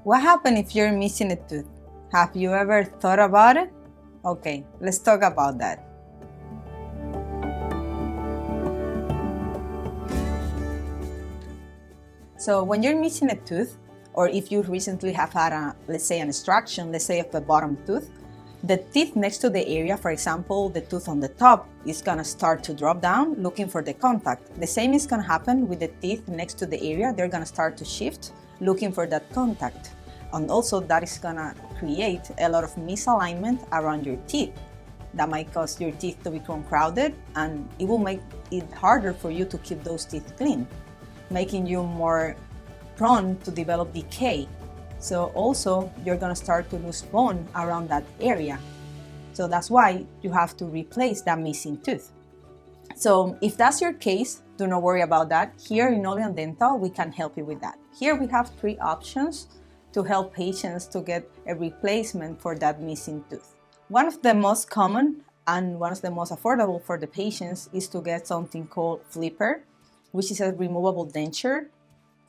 What happens if you're missing a tooth? Have you ever thought about it? Okay, let's talk about that. So when you're missing a tooth, or if you recently have had let's say an extraction, let's say of the bottom tooth, the teeth next to the area, for example, the tooth on the top is gonna start to drop down looking for the contact. The same is gonna happen with the teeth next to the area. They're gonna start to shift looking for that contact. And also that is gonna create a lot of misalignment around your teeth. That might cause your teeth to become crowded, and it will make it harder for you to keep those teeth clean, making you more prone to develop decay. So also you're gonna start to lose bone around that area. So that's why you have to replace that missing tooth. So if that's your case, do not worry about that. Here in Oleon Dental, we can help you with that. Here we have 3 options to help patients to get a replacement for that missing tooth. One of the most common and one of the most affordable for the patients is to get something called flipper, which is a removable denture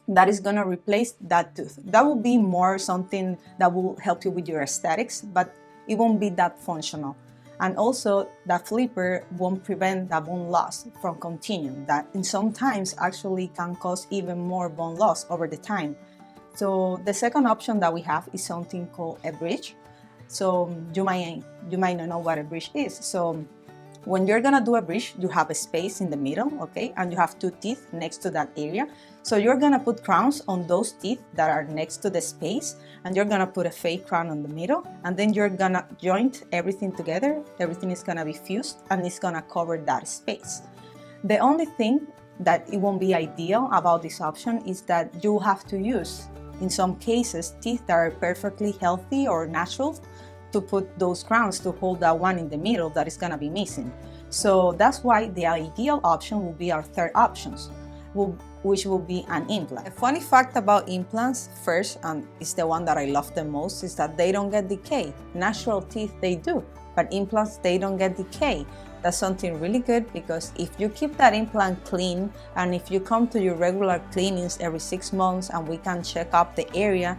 that is going to replace that tooth. That will be more something that will help you with your aesthetics, but it won't be that functional. And also, that flipper won't prevent that bone loss from continuing. That in sometimes actually can cause even more bone loss over the time. So the second option that we have is something called a bridge. So you might not know what a bridge is. So when you're gonna do a bridge, you have a space in the middle, okay? And you have 2 teeth next to that area. So you're gonna put crowns on those teeth that are next to the space, and you're gonna put a fake crown on the middle, and then you're gonna joint everything together. Everything is gonna be fused, and it's gonna cover that space. The only thing that it won't be ideal about this option is that you have to use, in some cases, teeth that are perfectly healthy or natural to put those crowns to hold that one in the middle that is gonna be missing. So that's why the ideal option will be our third options, which will be an implant. A funny fact about implants, first, and it's the one that I love the most, is that they don't get decay. Natural teeth, they do, but implants, they don't get decay. That's something really good, because if you keep that implant clean, and if you come to your regular cleanings every 6 months and we can check up the area,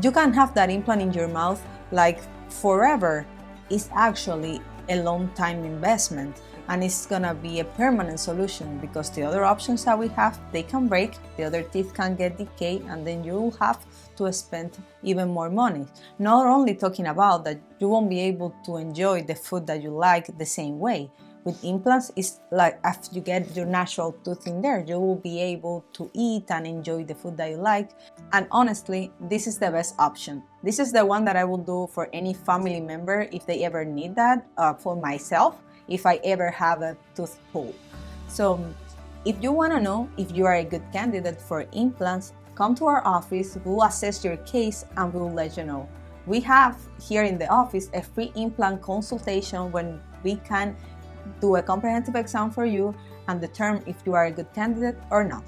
you can have that implant in your mouth like forever. Is actually a long time investment, and it's gonna be a permanent solution, because the other options that we have, they can break, the other teeth can get decay, and then you will have to spend even more money. Not only talking about that you won't be able to enjoy the food that you like the same way. With implants, it's like after you get your natural tooth in there, you will be able to eat and enjoy the food that you like. And honestly, this is the best option. This is the one that I will do for any family member if they ever need that, for myself, if I ever have a tooth pull. So if you want to know if you are a good candidate for implants, come to our office, we'll assess your case and we'll let you know. We have here in the office a free implant consultation when we can do a comprehensive exam for you and determine if you are a good candidate or not.